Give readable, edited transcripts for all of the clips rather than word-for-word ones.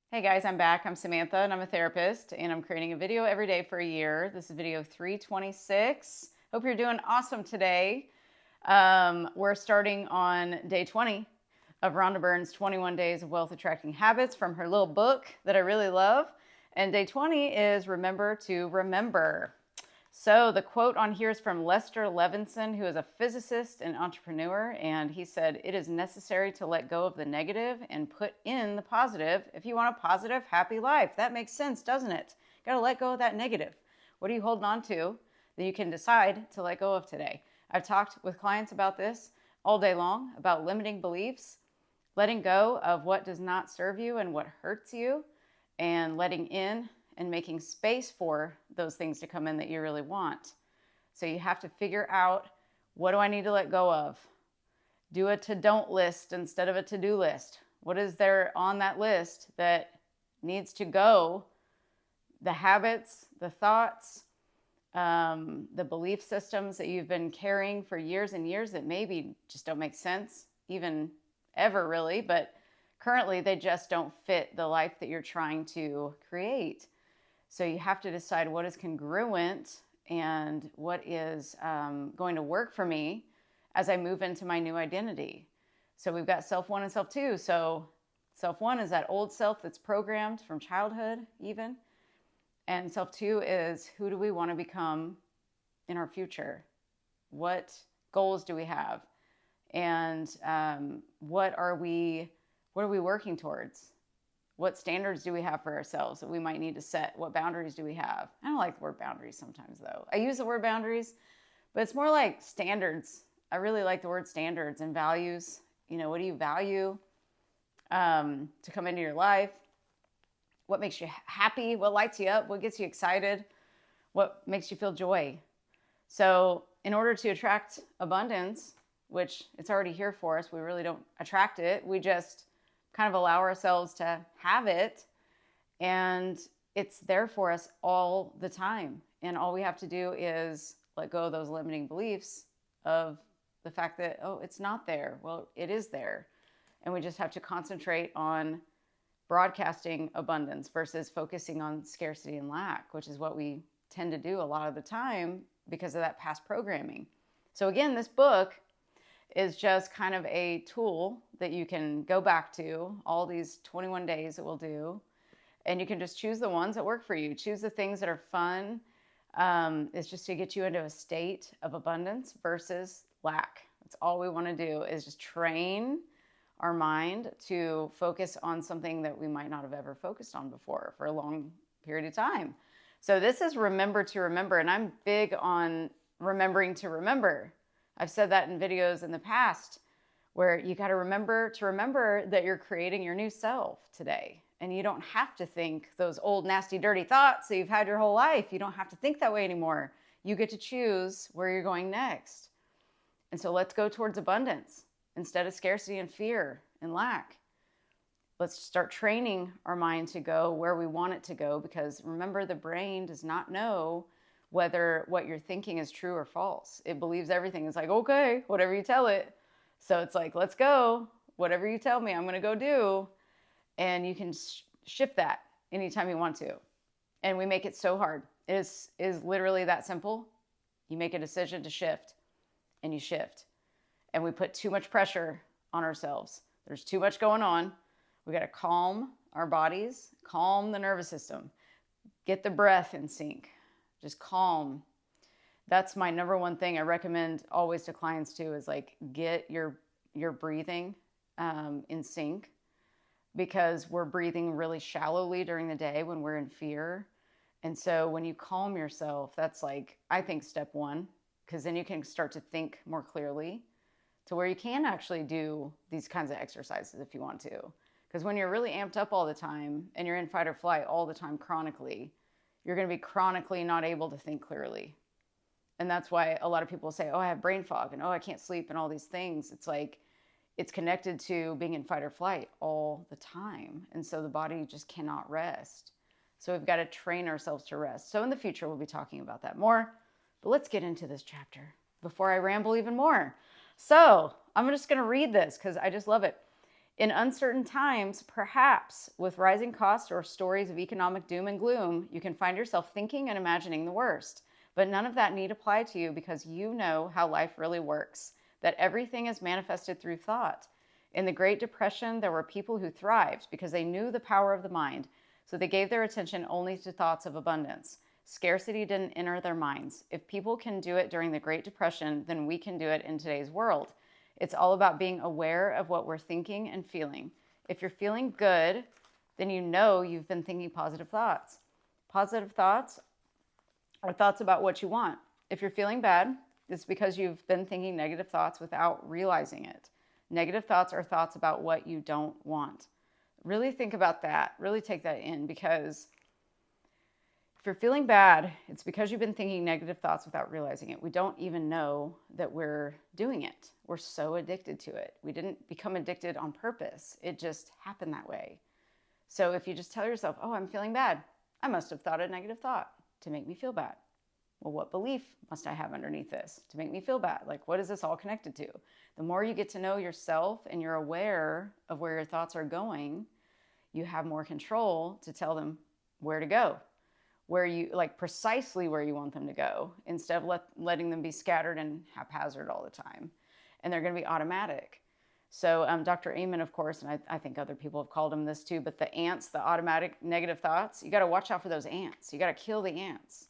Hey guys, I'm back. I'm Samantha and I'm a therapist and I'm creating a video every day for a year. This is video 326. Hope you're doing awesome today. We're starting on day 20 of Rhonda Byrne's 21 Days of Wealth Attracting Habits from her little book that I really love. And day 20 is Remember to Remember. So the quote on here is from Lester Levinson, who is a physicist and entrepreneur, and he said, "It is necessary to let go of the negative and put in the positive if you want a positive, happy life." That makes sense, doesn't it? Got to let go of that negative. What are you holding on to that you can decide to let go of today? I've talked with clients about this all day long, about limiting beliefs, letting go of what does not serve you and what hurts you, and letting in and making space for those things to come in that you really want. So you have to figure out, what do I need to let go of? Do a to-don't list instead of a to-do list. What is there on that list that needs to go? The habits, the thoughts, the belief systems that you've been carrying for years and years that maybe just don't make sense, even ever really, but currently they just don't fit the life that you're trying to create. So you have to decide what is congruent and what is going to work for me as I move into my new identity. So we've got self one and self two. So self one is that old self that's programmed from childhood even. And self two is, who do we want to become in our future? What goals do we have? And what are we working towards? What standards do we have for ourselves that we might need to set? What boundaries do we have? I don't like the word boundaries sometimes, though. I use the word boundaries, but it's more like standards. I really like the word standards and values. You know, what do you value to come into your life? What makes you happy? What lights you up? What gets you excited? What makes you feel joy? So in order to attract abundance, which it's already here for us, we really don't attract it. We just kind of allow ourselves to have it, and it's there for us all the time. And all we have to do is let go of those limiting beliefs of the fact that, oh, it's not there. Well, it is there. And we just have to concentrate on broadcasting abundance versus focusing on scarcity and lack, which is what we tend to do a lot of the time because of that past programming. So again, this book is just kind of a tool that you can go back to, all these 21 days that we'll do, and you can just choose the ones that work for you. Choose the things that are fun. It's just to get you into a state of abundance versus lack. That's all we want to do, is just train our mind to focus on something that we might not have ever focused on before for a long period of time. So this is Remember to Remember, and I'm big on remembering to remember. I've said that in videos in the past, where you got to remember that you're creating your new self today. And you don't have to think those old, nasty, dirty thoughts that you've had your whole life. You don't have to think that way anymore. You get to choose where you're going next. And so let's go towards abundance instead of scarcity and fear and lack. Let's start training our mind to go where we want it to go, because remember, the brain does not know whether what you're thinking is true or false. It believes everything. It's like, okay, whatever you tell it. So it's like, let's go. Whatever you tell me, I'm going to go do. And you can shift that anytime you want to. And we make it so hard. It is literally that simple. You make a decision to shift, and you shift. And we put too much pressure on ourselves. There's too much going on. We got to calm our bodies, calm the nervous system, get the breath in sync. Just calm. That's my number one thing I recommend always to clients too, is like, get your breathing in sync, because we're breathing really shallowly during the day when we're in fear. And so when you calm yourself, that's like, I think, step one, because then you can start to think more clearly to where you can actually do these kinds of exercises if you want to. Because when you're really amped up all the time and you're in fight or flight all the time chronically, you're going to be chronically not able to think clearly. And that's why a lot of people say, oh, I have brain fog, and oh, I can't sleep, and all these things. It's like, it's connected to being in fight or flight all the time. And so the body just cannot rest. So we've got to train ourselves to rest. So in the future, we'll be talking about that more. But let's get into this chapter before I ramble even more. So I'm just going to read this because I just love it. In uncertain times, perhaps with rising costs or stories of economic doom and gloom, you can find yourself thinking and imagining the worst. But none of that need apply to you because you know how life really works, that everything is manifested through thought. In the Great Depression, there were people who thrived because they knew the power of the mind, so they gave their attention only to thoughts of abundance. Scarcity didn't enter their minds. If people can do it during the Great Depression, then we can do it in today's world. It's all about being aware of what we're thinking and feeling. If you're feeling good, then you know you've been thinking positive thoughts. Positive thoughts are thoughts about what you want. If you're feeling bad, it's because you've been thinking negative thoughts without realizing it. Negative thoughts are thoughts about what you don't want. Really think about that. Really take that in, because if you're feeling bad, it's because you've been thinking negative thoughts without realizing it. We don't even know that we're doing it. We're so addicted to it. We didn't become addicted on purpose. It just happened that way. So if you just tell yourself, oh, I'm feeling bad, I must have thought a negative thought to make me feel bad. Well, what belief must I have underneath this to make me feel bad? Like, what is this all connected to? The more you get to know yourself and you're aware of where your thoughts are going, you have more control to tell them where to go, where you, like, precisely where you want them to go, instead of letting them be scattered and haphazard all the time. And they're going to be automatic. So Dr. Amen, of course, and I think other people have called them this too, but the ants, the automatic negative thoughts, you got to watch out for those ants. You got to kill the ants.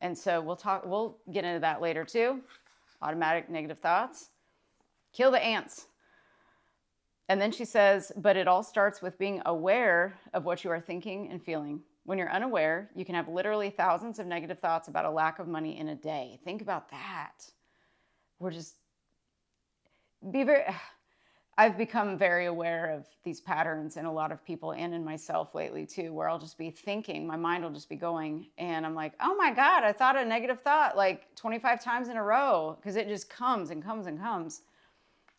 And so we'll get into that later too. Automatic negative thoughts, kill the ants. And then she says, but it all starts with being aware of what you are thinking and feeling. When you're unaware, you can have literally thousands of negative thoughts about a lack of money in a day. Think about that. I've become very aware of these patterns in a lot of people and in myself lately too, where I'll just be thinking, my mind will just be going, and I'm like, oh my God, I thought a negative thought like 25 times in a row, because it just comes and comes and comes.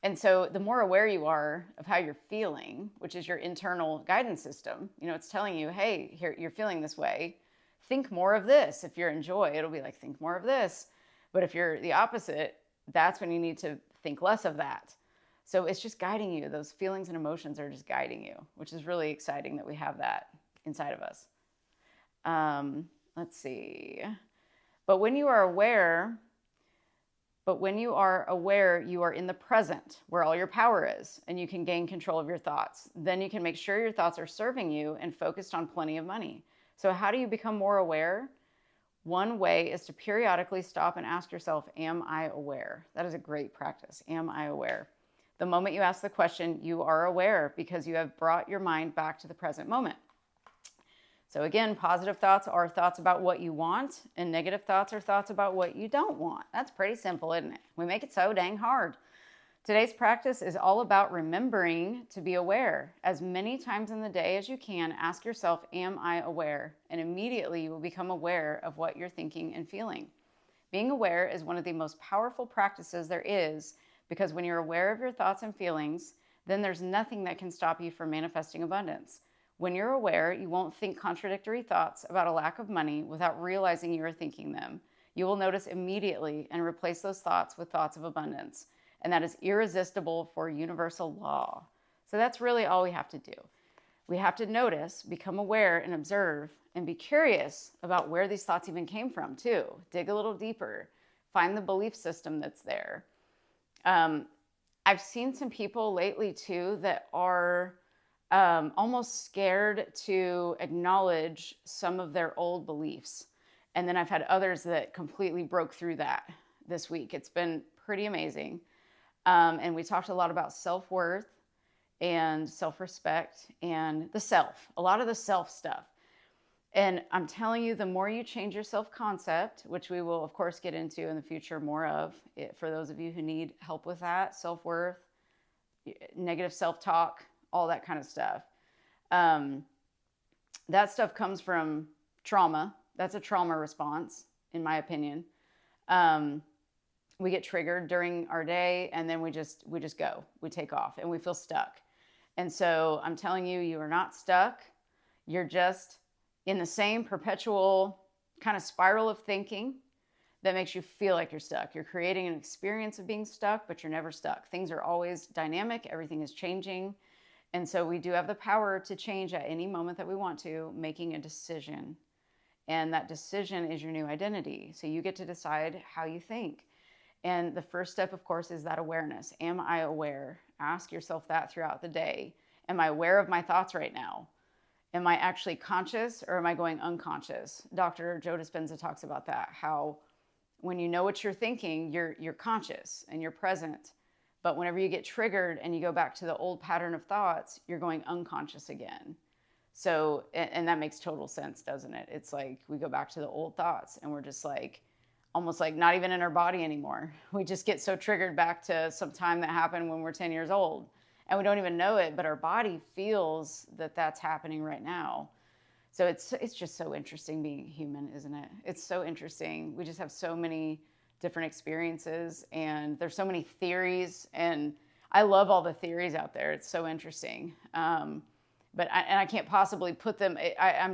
And so the more aware you are of how you're feeling, which is your internal guidance system, it's telling you, hey, here, you're feeling this way. Think more of this. If you're in joy, it'll be like, think more of this. But if you're the opposite, that's when you need to think less of that. So it's just guiding you. Those feelings and emotions are just guiding you, which is really exciting that we have that inside of us. Let's see. But when you are aware, you are in the present, where all your power is, and you can gain control of your thoughts. Then you can make sure your thoughts are serving you and focused on plenty of money. So how do you become more aware? One way is to periodically stop and ask yourself, am I aware? That is a great practice. Am I aware? The moment you ask the question, you are aware, because you have brought your mind back to the present moment. So again, positive thoughts are thoughts about what you want, and negative thoughts are thoughts about what you don't want. That's pretty simple, isn't it? We make it so dang hard. Today's practice is all about remembering to be aware. As many times in the day as you can, ask yourself, am I aware? And immediately you will become aware of what you're thinking and feeling. Being aware is one of the most powerful practices there is, because when you're aware of your thoughts and feelings, then there's nothing that can stop you from manifesting abundance. When you're aware, you won't think contradictory thoughts about a lack of money without realizing you are thinking them. You will notice immediately and replace those thoughts with thoughts of abundance. And that is irresistible for universal law. So that's really all we have to do. We have to notice, become aware, and observe, and be curious about where these thoughts even came from too. Dig a little deeper. Find the belief system that's there. I've seen some people lately too that are almost scared to acknowledge some of their old beliefs. And then I've had others that completely broke through that this week. It's been pretty amazing. And we talked a lot about self-worth and self-respect and the self, a lot of the self stuff. And I'm telling you, the more you change your self-concept, which we will, of course, get into in the future more of, for those of you who need help with that, self-worth, negative self-talk, all that kind of stuff. That stuff comes from trauma. That's a trauma response, in my opinion. We get triggered during our day, and then we just go. We take off, and we feel stuck. And so I'm telling you, you are not stuck. You're just in the same perpetual kind of spiral of thinking that makes you feel like you're stuck. You're creating an experience of being stuck, but you're never stuck. Things are always dynamic. Everything is changing. And so we do have the power to change at any moment that we want to, making a decision. And that decision is your new identity. So you get to decide how you think. And the first step, of course, is that awareness. Am I aware? Ask yourself that throughout the day. Am I aware of my thoughts right now? Am I actually conscious, or am I going unconscious? Dr. Joe Dispenza talks about that, how when you know what you're thinking, you're conscious and you're present. But whenever you get triggered and you go back to the old pattern of thoughts, you're going unconscious again. So, and that makes total sense, doesn't it? It's like we go back to the old thoughts and we're just like, almost like not even in our body anymore. We just get so triggered back to some time that happened when we're 10 years old. And we don't even know it, but our body feels that that's happening right now. So it's just so interesting being human, isn't it? It's so interesting. We just have so many different experiences, and there's so many theories, and I love all the theories out there. It's so interesting. But I can't possibly put them, I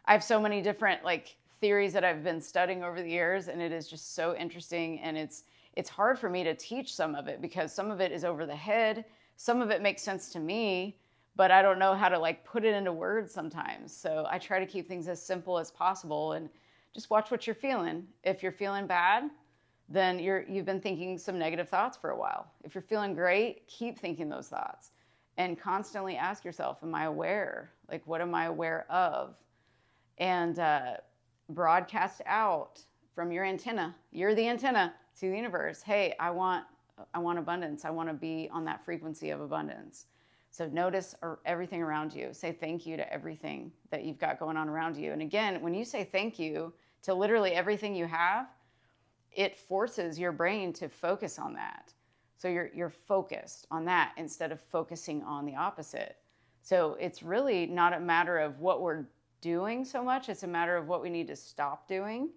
have so many different like theories that I've been studying over the years, and it is just so interesting. And it's hard for me to teach some of it because some of it is over the head. Some of it makes sense to me, but I don't know how to like put it into words sometimes. So I try to keep things as simple as possible and just watch what you're feeling. If you're feeling bad, then you've been thinking some negative thoughts for a while. If you're feeling great, keep thinking those thoughts and constantly ask yourself, am I aware? Like, what am I aware of? And broadcast out from your antenna. You're the antenna to the universe. Hey, I want abundance. I want to be on that frequency of abundance. So notice everything around you. Say thank you to everything that you've got going on around you. And again, when you say thank you to literally everything you have, it forces your brain to focus on that. So you're focused on that instead of focusing on the opposite. So it's really not a matter of what we're doing so much. It's a matter of what we need to stop doing,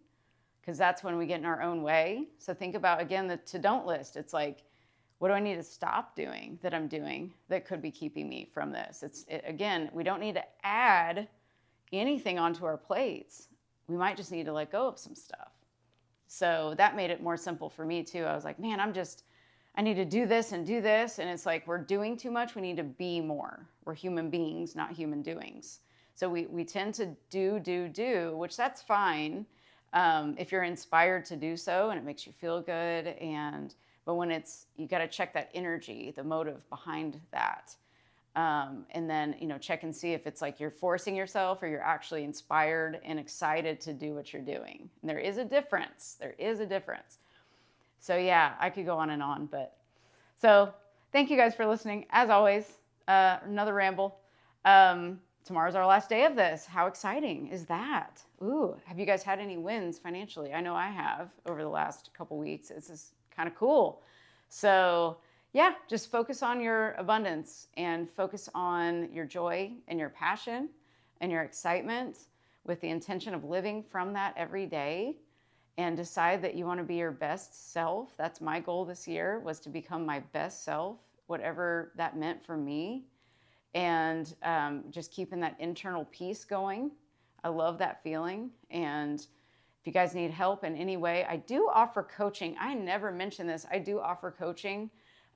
because that's when we get in our own way. So think about, again, the to-don't list. It's like, what do I need to stop doing that I'm doing that could be keeping me from this? Again, we don't need to add anything onto our plates. We might just need to let go of some stuff. So that made it more simple for me too. I was like, man, I need to do this and do this. And it's like, we're doing too much. We need to be more. We're human beings, not human doings. So we tend to do, which that's fine. If you're inspired to do so and it makes you feel good. But when you got to check that energy, the motive behind that. And then, check and see if it's like you're forcing yourself or you're actually inspired and excited to do what you're doing. And there is a difference. So yeah, I could go on and on, so thank you guys for listening. As always, another ramble. Tomorrow's our last day of this. How exciting is that? Ooh, have you guys had any wins financially? I know I have over the last couple weeks. This is kind of cool. So yeah, just focus on your abundance and focus on your joy and your passion and your excitement with the intention of living from that every day, and decide that you want to be your best self. That's my goal this year, was to become my best self, whatever that meant for me. And just keeping that internal peace going. I love that feeling. And if you guys need help in any way, I do offer coaching. I never mentioned this. I do offer coaching.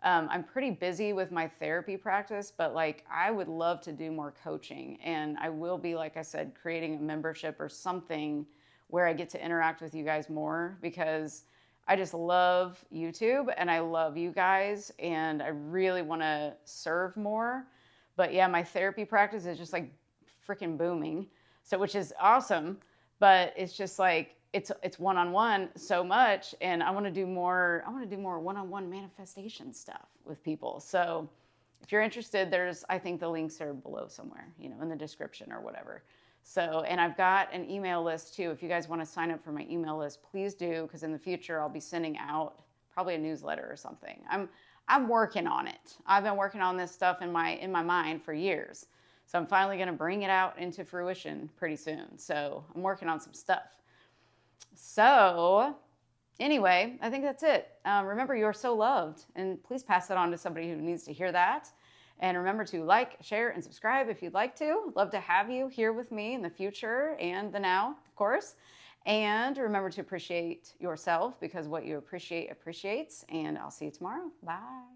I'm pretty busy with my therapy practice, but I would love to do more coaching. And I will be, like I said, creating a membership or something where I get to interact with you guys more, because I just love YouTube and I love you guys and I really want to serve more. But yeah, my therapy practice is just freaking booming. So, which is awesome, but it's just it's one-on-one so much. And I want to do more one-on-one manifestation stuff with people. So if you're interested, I think the links are below somewhere, in the description or whatever. So, and I've got an email list too. If you guys want to sign up for my email list, please do, because in the future I'll be sending out probably a newsletter or something. I'm working on it. I've been working on this stuff in my mind for years. So I'm finally going to bring it out into fruition pretty soon. So I'm working on some stuff. So anyway, I think that's it. Remember, you're so loved, and please pass that on to somebody who needs to hear that. And remember to like, share, and subscribe if you'd like to. Love to have you here with me in the future and the now, of course. And remember to appreciate yourself, because what you appreciate appreciates. And I'll see you tomorrow. Bye.